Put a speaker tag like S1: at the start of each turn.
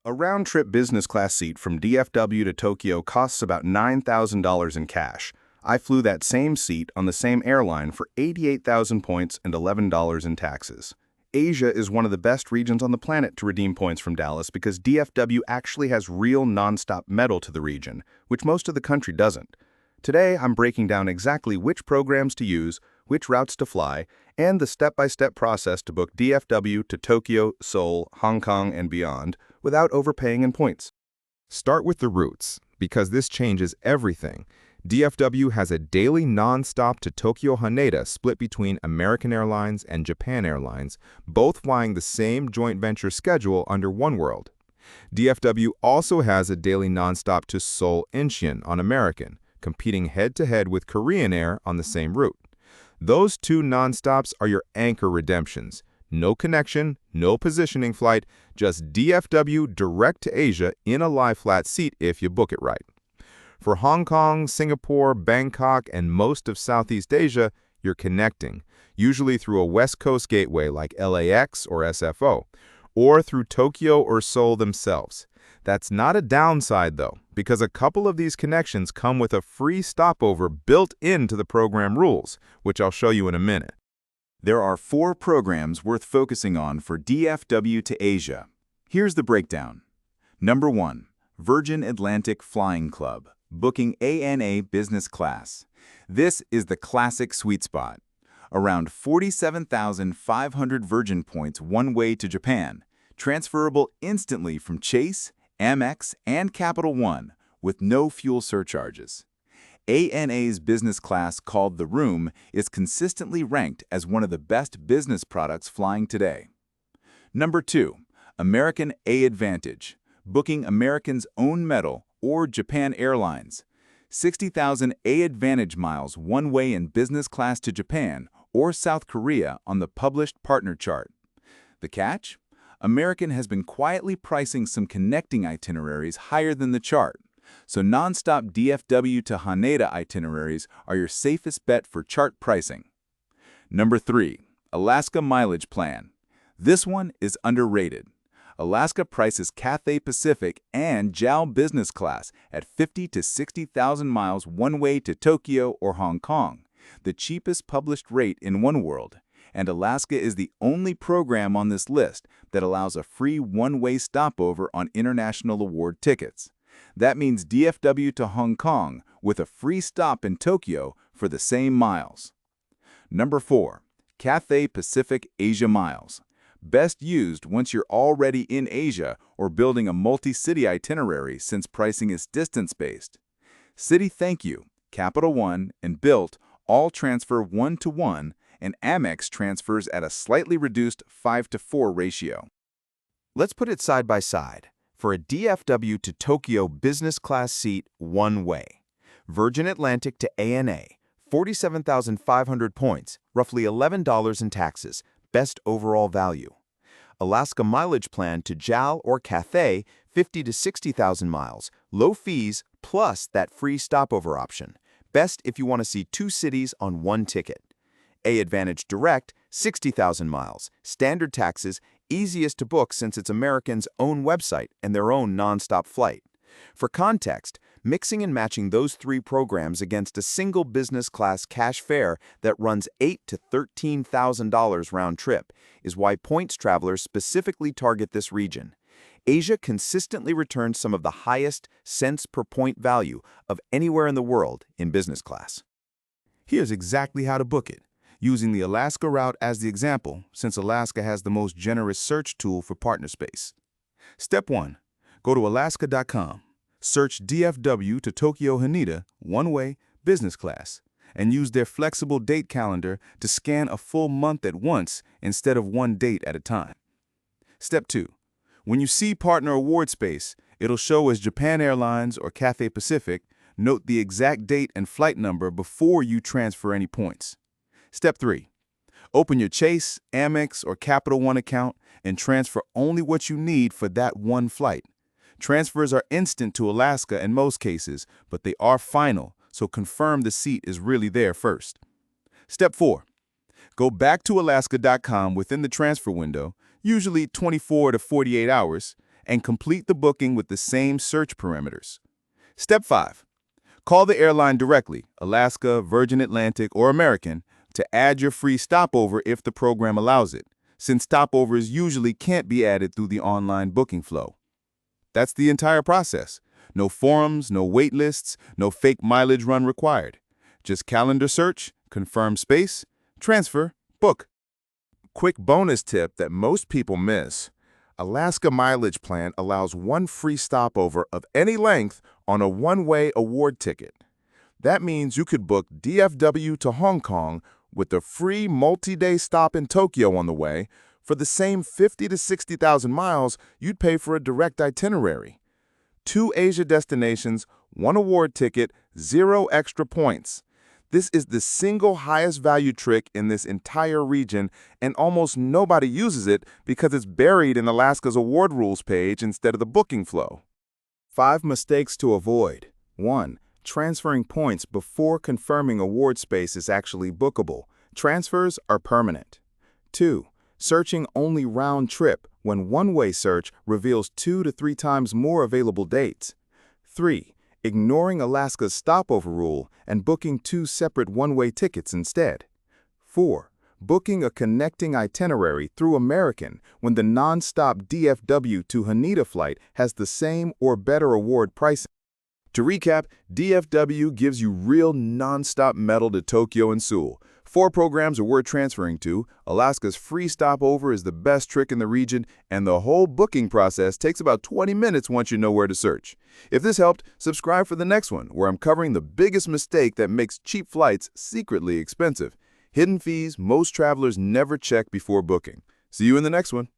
S1: A round-trip business class seat from DFW to Tokyo costs about $9,000 in cash. I flew that same seat on the same airline for 88,000 points and $11 in taxes. Asia is one of the best regions on the planet to redeem points from Dallas because DFW actually has real non-stop metal to the region, which most of the country doesn't. Today, I'm breaking down exactly which programs to use, which routes to fly, and the step-by-step process to book DFW to Tokyo, Seoul, Hong Kong, and beyond without overpaying in points.
S2: Start with the routes, because this changes everything. DFW has a daily non-stop to Tokyo Haneda split between American Airlines and Japan Airlines, both flying the same joint venture schedule under oneworld. DFW also has a daily non-stop to Seoul Incheon on American, competing head-to-head with Korean Air on the same route. Those two non-stops are your anchor redemptions. No connection, no positioning flight, just DFW direct to Asia in a lie-flat seat if you book it right. For Hong Kong, Singapore, Bangkok, and most of Southeast Asia, you're connecting, usually through a West Coast gateway like LAX or SFO, or through Tokyo or Seoul themselves. That's not a downside, though, because a couple of these connections come with a free stopover built into the program rules, which I'll show you in a minute.
S3: There are 4 programs worth focusing on for DFW to Asia. Here's the breakdown. Number 1. Virgin Atlantic Flying Club, booking ANA Business Class. This is the classic sweet spot. Around 47,500 Virgin points one way to Japan, transferable instantly from Chase, Amex, and Capital One, with no fuel surcharges. ANA's business class, called The Room, is consistently ranked as one of the best business products flying today. Number 2. American A Advantage, booking American's own metal or Japan Airlines. 60,000 A Advantage miles one way in business class to Japan or South Korea on the published partner chart. The catch? American has been quietly pricing some connecting itineraries higher than the chart, so non-stop DFW to Haneda itineraries are your safest bet for chart pricing. Number 3. Alaska Mileage Plan. This one is underrated. Alaska prices Cathay Pacific and JAL Business Class at 50 to 60,000 miles one way to Tokyo or Hong Kong, the cheapest published rate in oneworld. And Alaska is the only program on this list that allows a free one-way stopover on international award tickets. That means DFW to Hong Kong with a free stop in Tokyo for the same miles. Number 4. Cathay Pacific Asia Miles. Best used once you're already in Asia or building a multi-city itinerary since pricing is distance-based. City Thank You, Capital One, and Bilt all transfer 1-to-1, and Amex transfers at a slightly reduced 5-to-4 ratio.
S1: Let's put it side by side. For a DFW to Tokyo business class seat one way, Virgin Atlantic to ANA, 47,500 points, roughly $11 in taxes, best overall value. Alaska Mileage Plan to JAL or Cathay, 50 to 60,000 miles, low fees plus that free stopover option. Best if you want to see 2 cities on one ticket. A Advantage Direct, 60,000 miles, standard taxes, easiest to book since it's American's own website and their own non-stop flight. For context, mixing and matching those 3 programs against a single business class cash fare that runs $8,000 to $13,000 round trip is why points travelers specifically target this region. Asia consistently returns some of the highest cents per point value of anywhere in the world in business class. Here's exactly how to book it, using the Alaska route as the example, since Alaska has the most generous search tool for partner space. Step 1. Go to alaska.com, search DFW to Tokyo Haneda, one-way, business class, and use their flexible date calendar to scan a full month at once instead of one date at a time. Step 2. When you see partner award space, it'll show as Japan Airlines or Cathay Pacific. Note the exact date and flight number before you transfer any points. Step 3. Open your Chase, Amex, or Capital One account and transfer only what you need for that one flight. Transfers are instant to Alaska in most cases, but they are final, so confirm the seat is really there first. Step 4. Go back to alaska.com within the transfer window, usually 24 to 48 hours, and complete the booking with the same search parameters. Step 5. Call the airline directly, Alaska, Virgin Atlantic, or American, to add your free stopover if the program allows it, since stopovers usually can't be added through the online booking flow. That's the entire process. No forums, no wait lists, no fake mileage run required. Just calendar search, confirm space, transfer, book. Quick bonus tip that most people miss. Alaska Mileage Plan allows one free stopover of any length on a one-way award ticket. That means you could book DFW to Hong Kong with a free multi-day stop in Tokyo on the way for the same 50 to 60,000 miles you'd pay for a direct itinerary. 2 Asia destinations, 1 award ticket, 0 extra points. This is the single highest value trick in this entire region, and almost nobody uses it because it's buried in Alaska's award rules page instead of the booking flow. 5 mistakes to avoid. 1. Transferring points before confirming award space is actually bookable. Transfers are permanent. 2. Searching only round trip when one-way search reveals 2 to 3 times more available dates. 3. Ignoring Alaska's stopover rule and booking 2 separate one-way tickets instead. 4. Booking a connecting itinerary through American when the non-stop DFW to Haneda flight has the same or better award pricing. To recap, DFW gives you real non-stop metal to Tokyo and Seoul. 4 programs are worth transferring to, Alaska's free stopover is the best trick in the region, and the whole booking process takes about 20 minutes once you know where to search. If this helped, subscribe for the next one, where I'm covering the biggest mistake that makes cheap flights secretly expensive. Hidden fees most travelers never check before booking. See you in the next one.